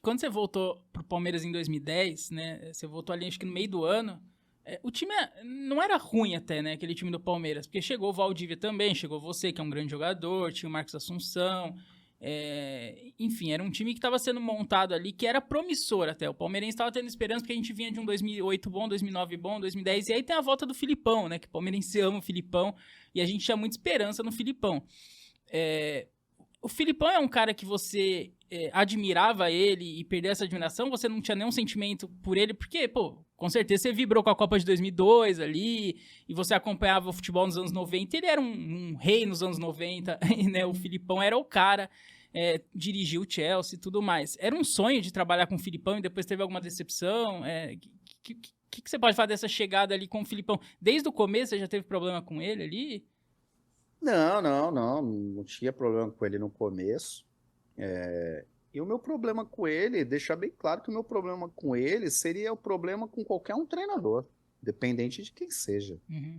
quando você voltou pro Palmeiras em 2010, né? Você voltou ali, acho que no meio do ano. O time não era ruim até, né? Aquele time do Palmeiras. Porque chegou o Valdívia também, chegou você, que é um grande jogador, tinha o Marcos Assunção. Enfim, era um time que estava sendo montado ali, que era promissor até. O Palmeirense estava tendo esperança, porque a gente vinha de um 2008 bom, 2009 bom, 2010. E aí tem a volta do Filipão, né? Que o Palmeirense ama o Filipão. E a gente tinha muita esperança no Filipão. O Filipão é um cara que você admirava ele e perdeu essa admiração, você não tinha nenhum sentimento por ele, porque, pô, com certeza você vibrou com a Copa de 2002 ali, e você acompanhava o futebol nos anos 90, ele era um rei nos anos 90, né? O Filipão era o cara, dirigiu o Chelsea e tudo mais. Era um sonho de trabalhar com o Filipão e depois teve alguma decepção? Que você pode falar dessa chegada ali com o Filipão? Desde o começo você já teve problema com ele ali? Não tinha problema com ele no começo. E o meu problema com ele, deixar bem claro que o meu problema com ele seria o problema com qualquer um treinador, independente de quem seja. Uhum.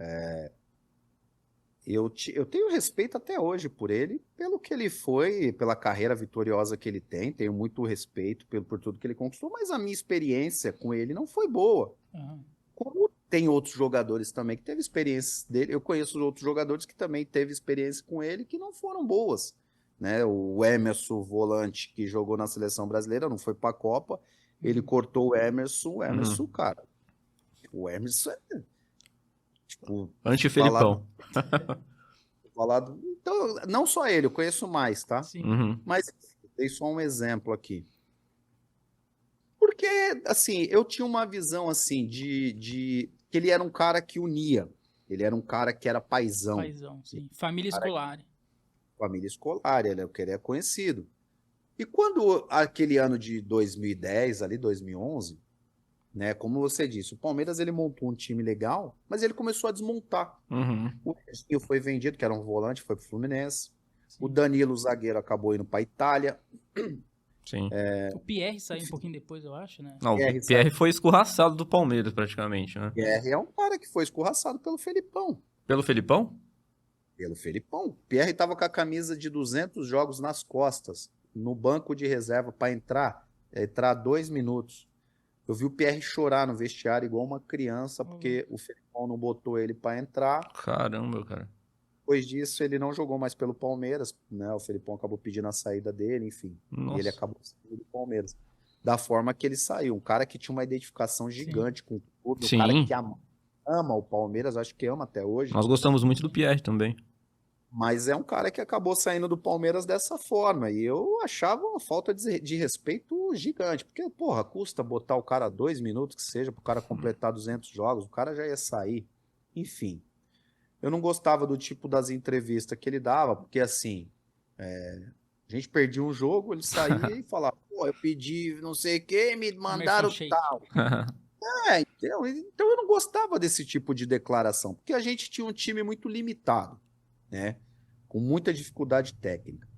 Eu tenho respeito até hoje por ele, pelo que ele foi, pela carreira vitoriosa que ele tem, tenho muito respeito por tudo que ele conquistou, mas a minha experiência com ele não foi boa. Uhum. Como tem outros jogadores também que teve experiências dele, eu conheço outros jogadores que também teve experiência com ele que não foram boas, né? O Emerson, volante, que jogou na seleção brasileira, não foi para a Copa, ele cortou o Emerson, cara, o Emerson tipo, anti-Felipão. Então, não só ele, eu conheço mais, tá? Sim. Mas dei só um exemplo aqui. Porque, assim, eu tinha uma visão, assim, de que ele era um cara que unia. Ele era um cara que era paizão. Paizão, sim. Família escolar. Família escolar, ele é conhecido. E quando aquele ano de 2010, ali, 2011, né, como você disse, o Palmeiras ele montou um time legal, mas ele começou a desmontar. O Edinho foi vendido, que era um volante, foi pro Fluminense. Sim. O Danilo, o zagueiro, acabou indo pra Itália. Sim. O Pierre saiu um pouquinho depois, eu acho, né? Não, o Pierre foi escorraçado do Palmeiras, praticamente, né? Pierre é um cara que foi escorraçado pelo Felipão. Pelo Felipão? Pelo Felipão. O Pierre tava com a camisa de 200 jogos nas costas, no banco de reserva para entrar 2 minutos. Eu vi o Pierre chorar no vestiário igual uma criança, porque o Felipão não botou ele para entrar. Caramba, cara. Depois disso, ele não jogou mais pelo Palmeiras, né? O Felipão acabou pedindo a saída dele, enfim. Nossa. E ele acabou saindo do Palmeiras. Da forma que ele saiu. Um cara que tinha uma identificação gigante com tudo. Um cara que ama o Palmeiras, acho que ama até hoje. Nós gostamos muito do Pierre também. Mas é um cara que acabou saindo do Palmeiras dessa forma. E eu achava uma falta de respeito gigante. Porque, porra, custa botar o cara 2 minutos, que seja, pro cara completar 200 jogos. O cara já ia sair. Enfim. Eu não gostava do tipo das entrevistas que ele dava, porque assim, a gente perdia um jogo, ele saía e falava, pô, eu pedi não sei o que, me mandaram tal. Então eu não gostava desse tipo de declaração, porque a gente tinha um time muito limitado, né? Com muita dificuldade técnica.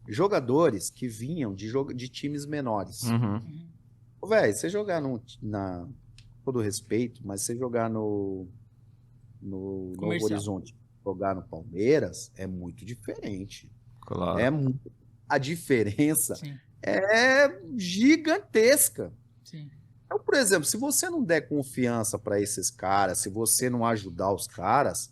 Jogadores que vinham de times menores. Velho, você jogar todo respeito, mas você jogar no Novo Horizonte, jogar no Palmeiras é muito diferente. Claro. A diferença é gigantesca. Sim. Então, por exemplo, se você não der confiança para esses caras, se você não ajudar os caras,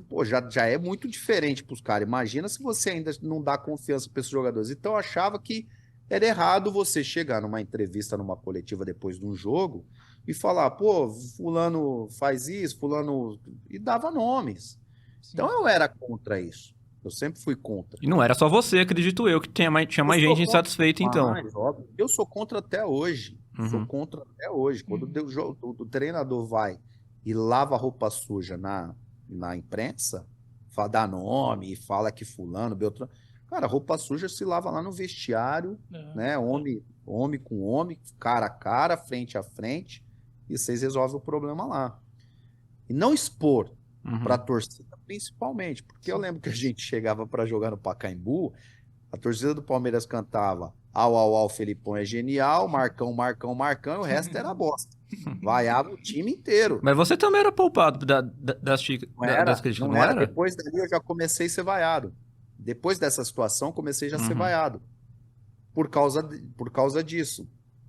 pô, já é muito diferente para os caras. Imagina se você ainda não dá confiança para esses jogadores. Então, eu achava que era errado você chegar numa entrevista, numa coletiva depois de um jogo e falar, pô, fulano faz isso, fulano... E dava nomes. Sim. Então eu era contra isso. Eu sempre fui contra. E não era só você, acredito eu, que tinha mais gente insatisfeita, então. Óbvio. Eu sou contra até hoje. Sou contra até hoje. Quando o treinador vai e lava roupa suja na imprensa, dá nome e fala que fulano, Beltrano... Cara, roupa suja se lava lá no vestiário, né? Homem com homem, cara a cara, frente a frente, e vocês resolvem o problema lá. E não expor para a torcida, principalmente, porque eu lembro que a gente chegava para jogar no Pacaembu, a torcida do Palmeiras cantava au, Felipão é genial, Marcão, e o resto era bosta. Vaiava o time inteiro. Mas você também era poupado das críticas, não era? Depois dali eu já comecei a ser vaiado. Depois dessa situação, comecei já a ser vaiado. por causa disso.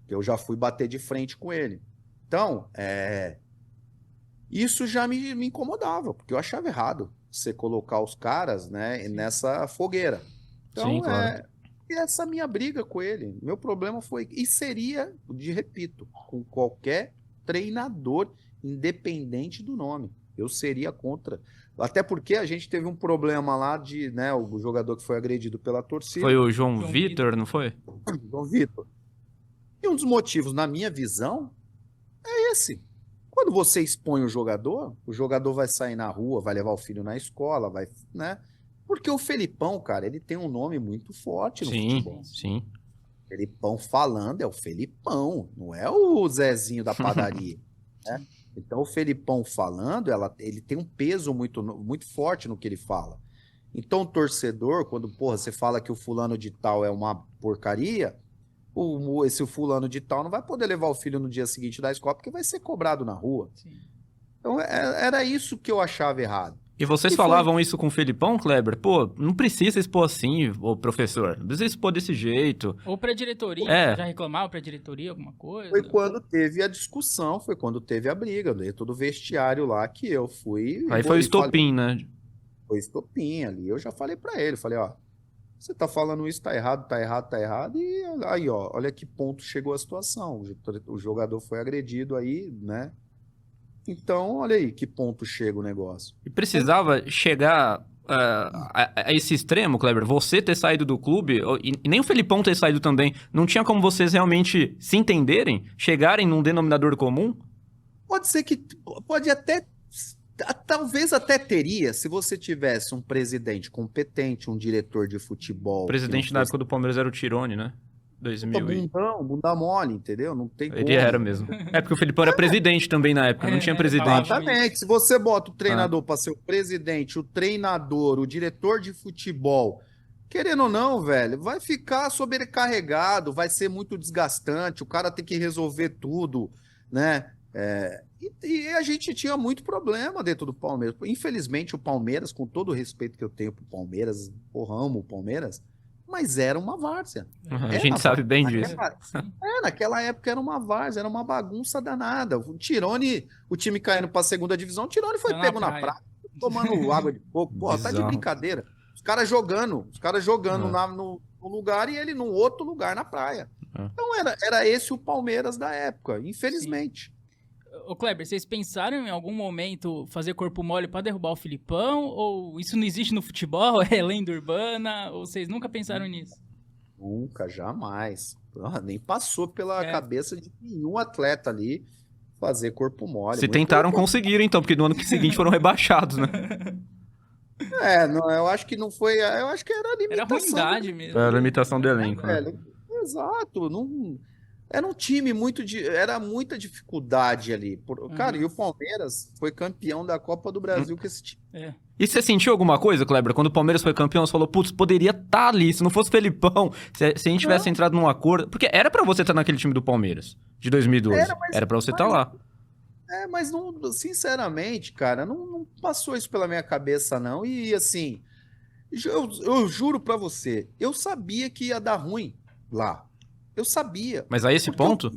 Eu já fui bater de frente com ele. Então, isso já me incomodava, porque eu achava errado você colocar os caras, né, nessa fogueira. Então, Sim, claro. essa minha briga com ele. Meu problema foi, e seria, repito, com qualquer treinador, independente do nome. Eu seria contra. Até porque a gente teve um problema lá de, né, o jogador que foi agredido pela torcida. Foi o João João Vitor, não foi? João Vitor. E um dos motivos, na minha visão, é esse. Quando você expõe o jogador vai sair na rua, vai levar o filho na escola, vai, né? Porque o Felipão, cara, ele tem um nome muito forte no futebol. Sim. Felipão falando é o Felipão, não é o Zezinho da padaria, né? Então o Felipão falando, ele tem um peso muito forte no que ele fala. Então o torcedor, quando, porra, você fala que o fulano de tal é uma porcaria, esse fulano de tal não vai poder levar o filho no dia seguinte da escola porque vai ser cobrado na rua. Sim. Então era isso que eu achava errado. E vocês falavam isso com o Felipão, Kleber? Pô, não precisa expor assim, ô professor. Não precisa expor desse jeito. Ou pra diretoria, É. já reclamava pra diretoria alguma coisa? Foi quando teve a discussão, foi quando teve a briga dentro do vestiário lá que eu fui... Aí foi o estopim, né? Foi estopim ali. Eu já falei pra ele, falei, ó, você tá falando isso, tá errado, tá errado, tá errado. E aí, ó, olha que ponto chegou a situação. O jogador foi agredido aí, né? Então, olha aí que ponto chega o negócio. E precisava chegar a esse extremo, Kleber? Você ter saído do clube, e nem o Felipão ter saído também, não tinha como vocês realmente se entenderem? Chegarem num denominador comum? Pode ser que... Pode até... Talvez até teria, se você tivesse um presidente competente, um diretor de futebol... O presidente na época do Palmeiras era o Tirone, né? 2000 e... Bunda mole, entendeu? Não tem como. Ele era mesmo. É porque o Felipão era presidente também na época, não tinha presidente. Exatamente. Se você bota o treinador para ser o presidente, o treinador, o diretor de futebol, querendo ou não, velho, vai ficar sobrecarregado, vai ser muito desgastante, o cara tem que resolver tudo, né? E a gente tinha muito problema dentro do Palmeiras. Infelizmente, o Palmeiras, com todo o respeito que eu tenho pro Palmeiras, eu amo o Palmeiras, mas era uma várzea. A gente sabe bem disso. Naquela época era uma várzea, era uma bagunça danada. O Tirone, o time caindo pra segunda divisão, o Tirone foi pego na praia, tomando água de coco. Pô, tá de brincadeira. Os caras jogando no lugar e ele num outro lugar na praia. Então era esse o Palmeiras da época, infelizmente. Ô Kleber, vocês pensaram em algum momento fazer corpo mole pra derrubar o Filipão? Ou isso não existe no futebol? É lenda urbana? Ou vocês nunca pensaram nisso? Nunca, jamais. Nem passou pela cabeça de nenhum atleta ali fazer corpo mole. Se tentaram, conseguiram então, porque no ano seguinte foram rebaixados, né? Não, eu acho que não foi. Eu acho que era a limitação. Era ruindade mesmo. Era a limitação do elenco. Exato. Não, era um time era muita dificuldade ali. Cara, e o Palmeiras foi campeão da Copa do Brasil com esse time. E você sentiu alguma coisa, Kleber? Quando o Palmeiras foi campeão, você falou, putz, poderia estar ali, se não fosse Felipão, se a gente tivesse entrado num acordo. Porque era pra você estar naquele time do Palmeiras, de 2012. Era pra você estar lá. Mas não, sinceramente, cara, não passou isso pela minha cabeça, não. E assim, eu juro pra você, eu sabia que ia dar ruim lá. Eu sabia. Mas a esse ponto?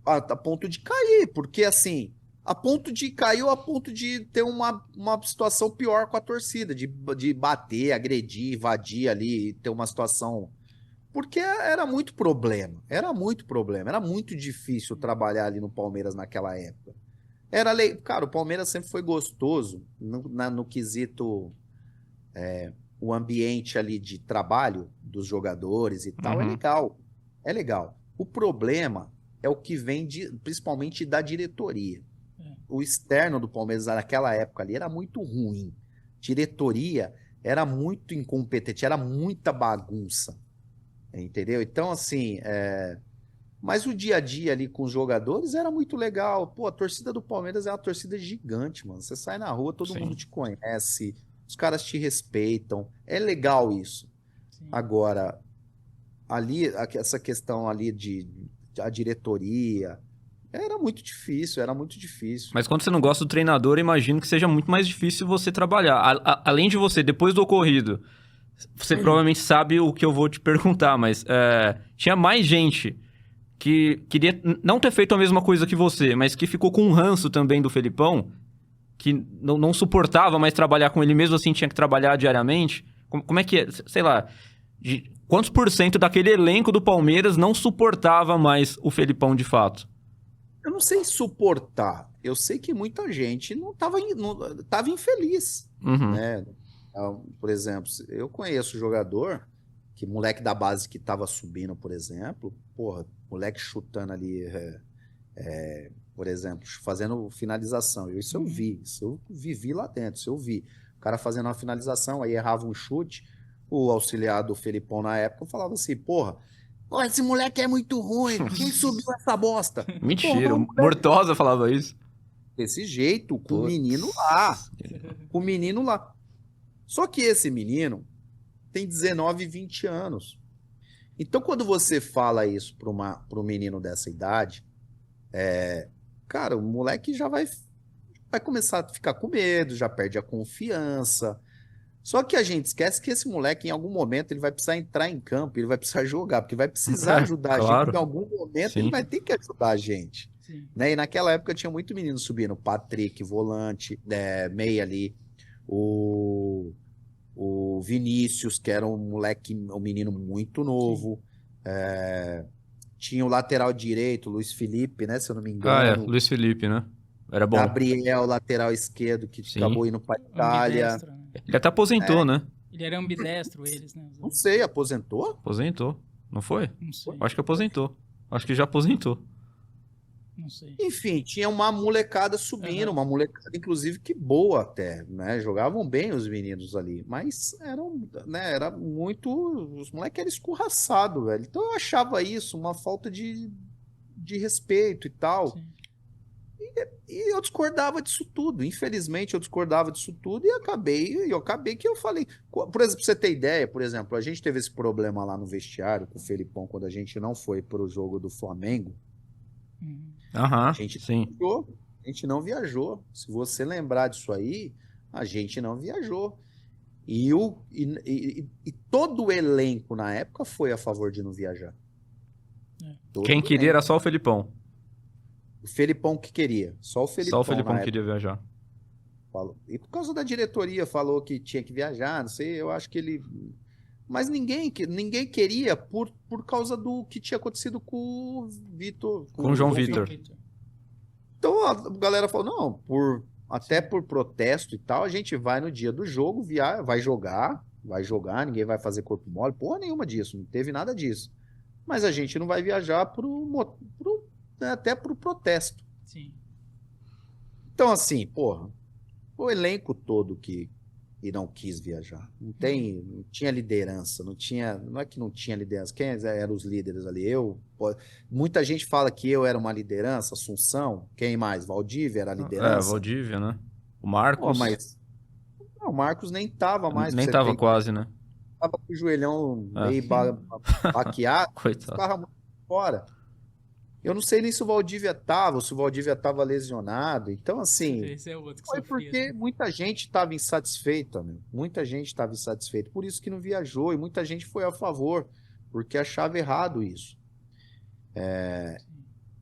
A ponto de cair, porque assim, a ponto de cair ou a ponto de ter uma situação pior com a torcida, de bater, agredir, invadir ali, ter uma situação... Porque era muito problema, era muito difícil trabalhar ali no Palmeiras naquela época. Cara, o Palmeiras sempre foi gostoso no quesito, o ambiente ali de trabalho dos jogadores e tal, é legal. O problema é o que vem principalmente da diretoria. O externo do Palmeiras naquela época ali era muito ruim. Diretoria era muito incompetente, era muita bagunça. Entendeu? Então, assim, mas o dia a dia ali com os jogadores era muito legal. Pô, a torcida do Palmeiras é uma torcida gigante, mano. Você sai na rua, todo mundo te conhece, os caras te respeitam. É legal isso. Sim. Agora, ali, essa questão ali a diretoria, era muito difícil. Mas quando você não gosta do treinador, eu imagino que seja muito mais difícil você trabalhar. Além de você, depois do ocorrido, Você provavelmente sabe o que eu vou te perguntar, mas tinha mais gente que queria não ter feito a mesma coisa que você, mas que ficou com um ranço também do Felipão, que não suportava mais trabalhar com ele, mesmo assim tinha que trabalhar diariamente. Como é que é? Sei lá, quantos por cento daquele elenco do Palmeiras não suportava mais o Felipão de fato? Eu não sei suportar. Eu sei que muita gente não tava infeliz, Uhum. né? Por exemplo, eu conheço jogador, que moleque da base que tava subindo, por exemplo, porra, moleque chutando ali, por exemplo, fazendo finalização. Isso eu vi, isso eu vivi lá dentro, isso eu vi. O cara fazendo uma finalização, aí errava um chute, o auxiliar do Felipão na época falava assim, porra, esse moleque é muito ruim, quem subiu essa bosta? Mentira, Porra, o Mortosa falava isso. desse jeito, com o Putz. menino lá, com o menino lá. Só que esse menino tem 19, 20 anos. Então, quando você fala isso para um menino dessa idade, cara, o moleque já vai começar a ficar com medo, já perde a confiança. Só que a gente esquece que esse moleque, em algum momento, ele vai precisar entrar em campo, ele vai precisar jogar, porque vai precisar ajudar a gente. Claro. Em algum momento, Sim. ele vai ter que ajudar a gente. Sim. Né? E naquela época tinha muito menino subindo, Patrick, volante, meia ali, o Vinícius, que era um moleque, um menino muito novo. Tinha o lateral direito, Luiz Felipe, né? Se eu não me engano. Luiz Felipe, né? Era bom. Gabriel, lateral esquerdo, que Sim. acabou indo para Itália. Ambidestro, né? Ele até aposentou, né? Ele era ambidestro, eles, né? Não sei, aposentou? Aposentou. Não foi? Não sei, Acho que aposentou. Acho que já aposentou. não sei. Enfim, tinha uma molecada subindo, uma molecada, inclusive, que boa até, né? Jogavam bem os meninos ali, mas eram, né? Era muito. Os moleques eram escorraçados, velho. Então eu achava isso uma falta de respeito e tal. Sim. E eu discordava disso tudo. Infelizmente, eu discordava disso tudo e acabei que eu falei. Por exemplo, pra você ter ideia, por exemplo, a gente teve esse problema lá no vestiário com o Felipão quando a gente não foi pro jogo do Flamengo. Uhum. Aham, A gente sim. a gente não viajou. Se você lembrar disso aí, a gente não viajou. E todo o elenco na época foi a favor de não viajar. Todo Quem o queria elenco. era só o Felipão. O Felipão que queria. Só o Felipão. Só o Felipão na queria viajar. época falou. E por causa da diretoria falou que tinha que viajar, não sei, eu acho que ele. Mas ninguém queria por causa do que tinha acontecido com o Vitor. Com o João Vitor. Então a galera falou: não, até por protesto e tal, a gente vai no dia do jogo, vai jogar, ninguém vai fazer corpo mole, porra nenhuma disso, não teve nada disso. Mas a gente não vai viajar até pro protesto. Sim. Então, assim, porra, o elenco todo que não quis viajar. Não tinha liderança, não é que não tinha liderança. Quem eram os líderes ali? Muita gente fala que eu era uma liderança, Assunção, quem mais? Valdívia era a liderança. Valdívia, né? O Marcos. Mas o Marcos nem tava mais. Nem tava quase, né? Tava com o joelhão meio baqueado, Coitado. ficava muito fora. Eu não sei nem se o Valdívia tava, ou se o Valdívia tava lesionado. Então, assim, Esse é outro que foi sofria, porque né? muita gente estava insatisfeita, meu. Muita gente estava insatisfeita. Por isso que não viajou, e muita gente foi a favor, porque achava errado isso.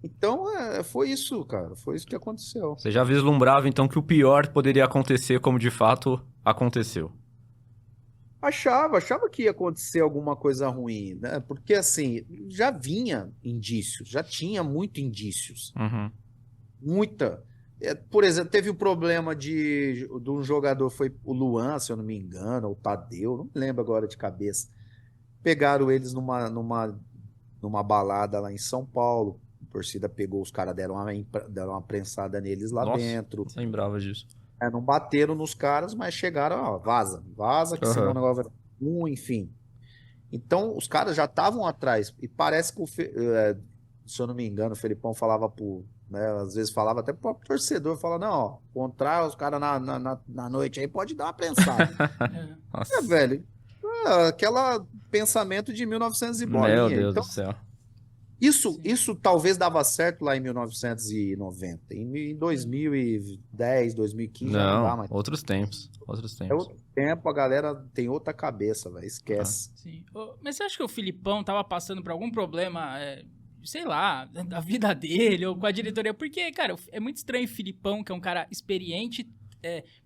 Então, foi isso, cara. Foi isso que aconteceu. Você já vislumbrava, então, que o pior poderia acontecer como de fato aconteceu. Achava que ia acontecer alguma coisa ruim, né? Porque, assim, já vinha indícios, já tinha muito indícios. Uhum. Muita. Por exemplo, teve um problema de um jogador, foi o Luan, se eu não me engano, ou o Tadeu, não me lembro agora de cabeça. Pegaram eles numa balada lá em São Paulo. A torcida pegou os caras, deram uma prensada neles lá Nossa, dentro. lembrava disso. Não bateram nos caras, mas chegaram, ó, vaza, que senão o negócio vai ruim, enfim. Então, os caras já estavam atrás. E parece que, se eu não me engano, o Felipão falava né, às vezes falava até pro próprio torcedor, fala, não, ó, encontrar os caras na noite aí pode dar uma prensada. Nossa. Velho, aquela pensamento de 1900 e bolinha. Meu Deus Então, do céu. Isso talvez dava certo lá em 1990. Em 2010, 2015 já não dá Não, mais. outros tempos. Outros É tempos. outro tempo, a galera tem outra cabeça, velho. Esquece. Sim. Mas você acha que o Filipão tava passando por algum problema, sei lá, da vida dele ou com a diretoria? Porque, cara, é muito estranho o Filipão, que é um cara experiente,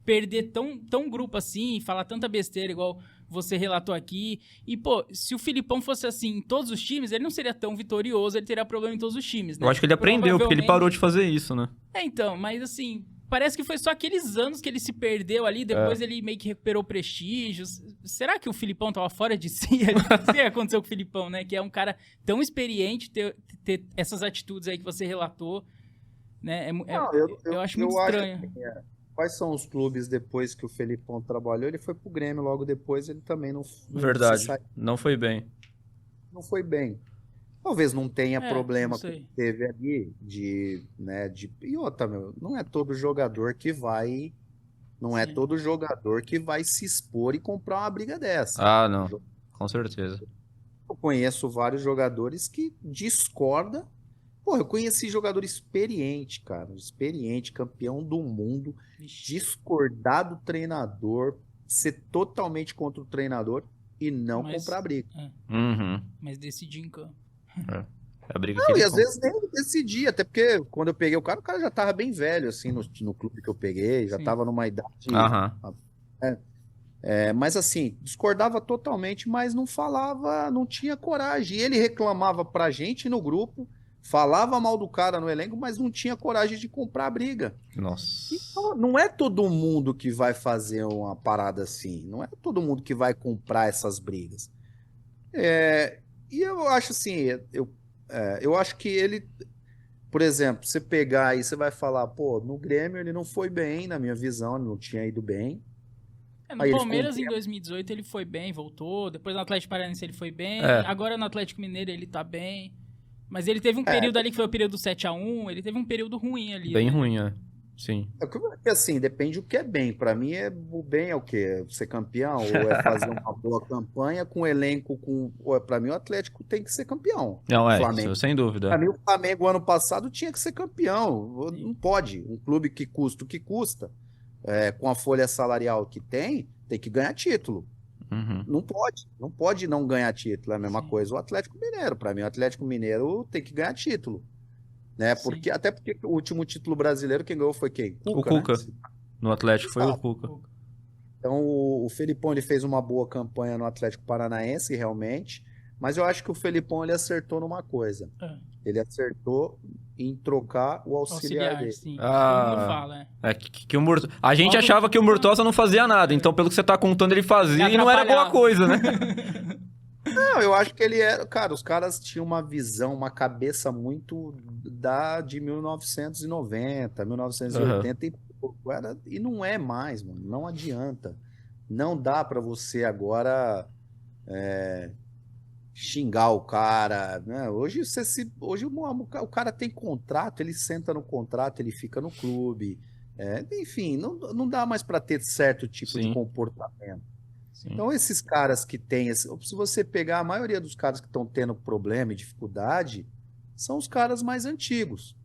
perder tão grupo assim, falar tanta besteira igual você relatou aqui. E, pô, se o Filipão fosse assim em todos os times, ele não seria tão vitorioso, ele teria problema em todos os times, né? Eu acho que ele aprendeu, porque ele parou de fazer isso, né? Então, mas assim, parece que foi só aqueles anos que ele se perdeu ali, depois ele meio que recuperou prestígio. Será que o Filipão tava fora de si? O que aconteceu com o Filipão, né? Que é um cara tão experiente, ter essas atitudes aí que você relatou, né? Eu acho muito estranho. Quais são os clubes depois que o Felipão trabalhou? Ele foi pro Grêmio logo depois, ele também não Verdade, não foi bem. não foi bem. Talvez não tenha problema não sei. que teve ali e outra, meu, não é todo jogador que vai se expor e comprar uma briga dessa. Ah, não, com certeza. Eu conheço vários jogadores que discordam. Pô, eu conheci jogador experiente, cara, campeão do mundo, discordar do treinador, ser totalmente contra o treinador e não comprar briga. Uhum. Mas decidir em campo. É a briga Não, que e ele às vezes nem decidi, até porque quando eu peguei o cara já tava bem velho, assim, no clube que eu peguei, já tava numa idade. Aham. Mas assim, discordava totalmente, mas não falava, não tinha coragem. E ele reclamava pra gente no grupo, falava mal do cara no elenco, mas não tinha coragem de comprar a briga. Nossa. Então, não é todo mundo que vai fazer uma parada assim, não é todo mundo que vai comprar essas brigas. E eu acho assim, eu acho que ele, por exemplo, você pegar aí, você vai falar, pô, no Grêmio ele não foi bem, na minha visão, ele não tinha ido bem. No Palmeiras, em 2018, ele foi bem, voltou. Depois no Atlético Paranaense ele foi bem. Agora no Atlético Mineiro ele tá bem. Mas ele teve um período ali que foi o período do 7-1. Ele teve um período ruim ali. Bem né? ruim, sim. Porque assim, depende do que é bem. Pra mim, o bem é o quê? Ser campeão? Ou é fazer uma boa campanha com elenco Pra mim, o Atlético tem que ser campeão. Não, Flamengo. Isso, sem dúvida. Pra mim, o Flamengo, ano passado, tinha que ser campeão. Não pode. Um clube que custa o que custa, com a folha salarial que tem que ganhar título. Uhum. Não pode não ganhar título. É a mesma coisa o Atlético Mineiro. Para mim, o Atlético Mineiro tem que ganhar título. Né? Até porque o último título brasileiro, quem ganhou foi quem? O Cuca. Né? No Atlético foi o Cuca. Então, o Felipão ele fez uma boa campanha no Atlético Paranaense, realmente. Mas eu acho que o Felipão ele acertou numa coisa. Ele acertou em trocar o auxiliar dele. Sim. Todo mundo fala, A gente achava que o Murtosa não fazia nada, então pelo que você tá contando ele fazia e não era boa coisa, né? Não, eu acho que ele era... Cara, os caras tinham uma visão, uma cabeça muito de 1990, 1980 e pouco. E não é mais, mano. Não adianta. Não dá pra você agora... xingar o cara, né? Hoje o cara tem contrato, ele senta no contrato, ele fica no clube, enfim, não dá mais para ter certo tipo de comportamento. Sim. Então esses caras que têm, se você pegar a maioria dos caras que estão tendo problema e dificuldade, são os caras mais antigos.